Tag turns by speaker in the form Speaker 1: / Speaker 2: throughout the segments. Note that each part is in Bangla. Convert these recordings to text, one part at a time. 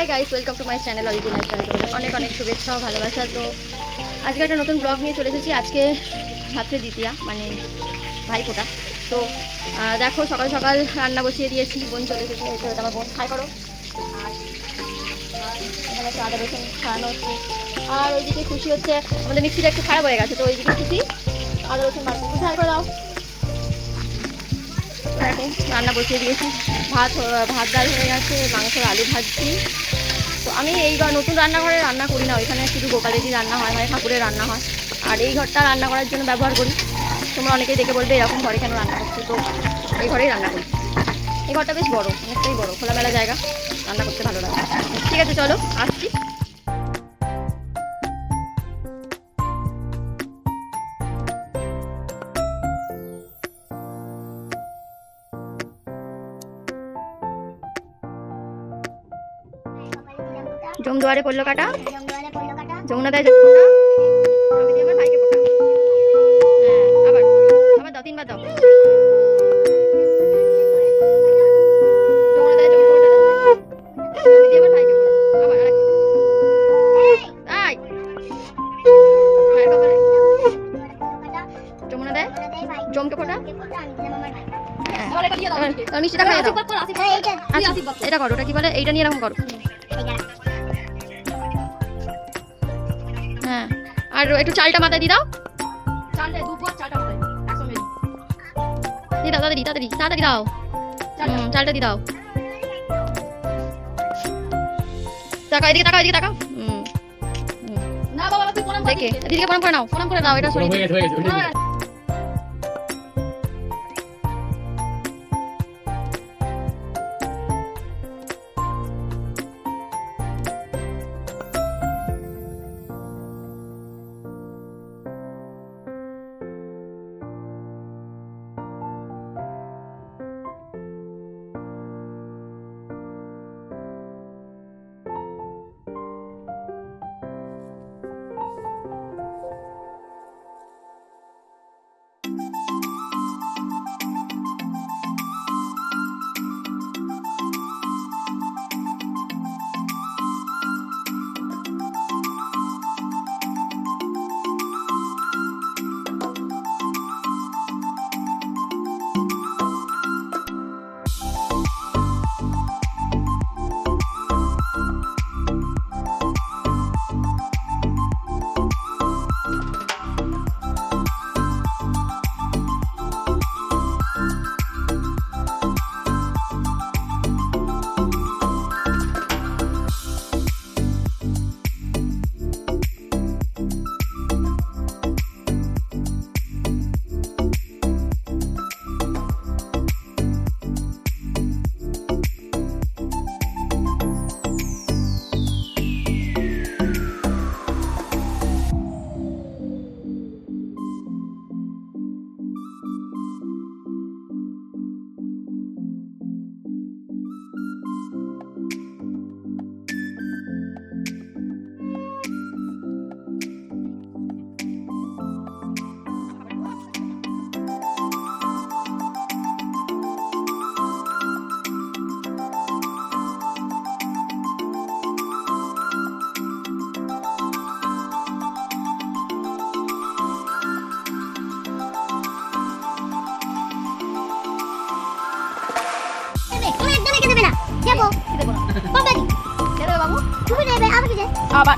Speaker 1: Hi guys, welcome to my channel origin lifestyle. অনেক অনেক শুভেচ্ছা ও ভালোবাসা। তো আজকে একটা নতুন ব্লগ নিয়ে চলে এসেছি। আজকে ভাতৃ দ্বিতীয়া, মানে ভাইফোঁটা। তো দেখো, সকাল সকাল রান্না বসিয়ে দিয়েছি। বোন চলে এসেছে, এই তো এটা আমার বোন। হাই করো। আর এখানে একটু আদা রসুন ছাড়ানো হচ্ছে। আর ওইদিকে খুশি হচ্ছে, আমাদের মিক্সিটা একটু খারাপ হয়ে গেছে, তো ওইদিকে খুশি আদা রসুন বাড়ছে। খুশি হাই করে দাও। দেখো রান্না বসিয়ে দিয়েছি। ভাত ডাল হয়ে গেছে, মাংসর আলু ভাজছি। তো আমি এই নতুন রান্নাঘরে রান্না করি না, ওইখানে শুধু গোপালেরই রান্না হয়, মানে ঠাকুরের রান্না হয়। আর এই ঘরটা রান্না করার জন্য ব্যবহার করি। তোমরা অনেকেই দেখে বলবে এরকম ঘরে কেন রান্না করছো, তো এই ঘরেই রান্না করি। এই ঘরটা বেশ বড়, অনেকটাই বড়, খোলামেলা জায়গা, রান্না করতে ভালো লাগে। ঠিক আছে, চলো আসছি। জমদুয়ারে পড়লো কাটা, যমুনা দেয় ফোঁটা, আমি দিয়ে আমার ভাইকে ফোঁটা। হ্যাঁ, আবার আবার দাও, তিনবার দাও। যমুনা দেয় ফোঁটা, আমি দিয়ে আমার ভাইকে ফোঁটা। আবার আরেকবার। তাই ভাইয়ের কপালে যমুনা দেয় জমকে ফোঁটা। হ্যাঁ, এবার মিষ্টিটা খাইয়ে দাও। আচ্ছা, এটা করো, ওটা কি বলে, এইটা নিয়ে এরকম করো। হ্যাঁ, আর একটু চালটা মাথায় দিয়ে দাও। চালটা দিয়ে দাও, তাড়াতাড়ি তাড়াতাড়ি তাড়াতাড়ি দাও। চালটা দিয়ে দাও। তাকাও এদিকে, তাকাও এদিকে, তাকাও। না বাবা, তুই প্রণাম দেখে দিদিকে প্রণাম করে নাও, প্রণাম করে দাও। এটা সরিয়ে দাও। আবার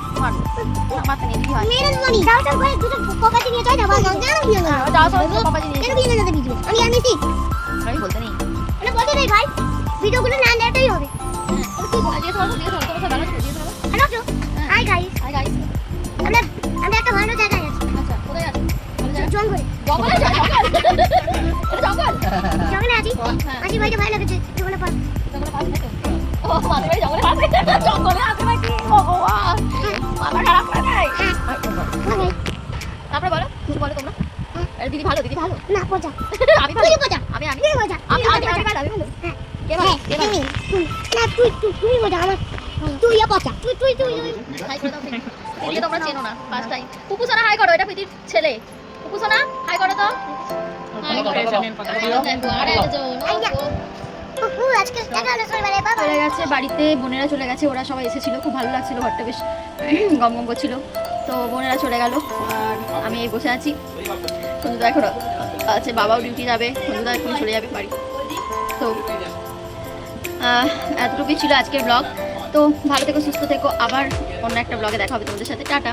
Speaker 1: মাথা নিয়ে কি হয় মেরে মনি দাও দাও করে দুটো পকেটে নিয়ে যাই যাবা জানো বিয়ে না দাও দাও পকেটে নিয়ে কেন বিয়ে না দিবি আমি আর মিছি আমি বলতে নেই এটা বলতে নেই ভাই ভিডিওগুলো না নেটাই হবে। হ্যাঁ তুই দিয়ে দাও তোমার ভালো দিয়ে দাও। হ্যালো হাই গাইস আমরা একটা ভালো জায়গায় আছি। আচ্ছা কোথায় আছি? জঙ্গলে যাই জঙ্গলে আছি। আজি ভাইটা ভালো লাগছে জঙ্গলে পাস ও মানে ভাই জঙ্গলে আছে নাকি ভগবান মাথা খারাপ করে দেয়। তারপরে বলো তুমি বলো তোমরা দিদি ভালো না পচা আমি ভালো আমি পচা আমি ভালো কে ভালো না তুই পচা আমার তুই পচা তুই হাই করে দাও। দিদি তোমরা চেনো না ফার্স্ট টাইম। পুপু সোনা হাই করো, এটা প্রীতির ছেলে। পুপু সোনা হাই করো তো। হাই করে চলে গেছে বাড়িতে, বোনেরা চলে গেছে, ওরা সবাই এসেছিলো, খুব ভালো লাগছিল, ঘরটা বেশ গম গম করছিল। তো বোনেরা চলে গেল আর আমি এই বসে আছি। সঞ্জুদা এখন আছে, বাবাও ডিউটি যাবে, সঞ্জুদা এখন চলে যাবে বাড়ি। তো এতটুকুই ছিল আজকের ব্লগ। তো ভালো থেকো, সুস্থ থেকো, আবার অন্য একটা ব্লগে দেখা হবে তোমাদের সাথে। টাটা।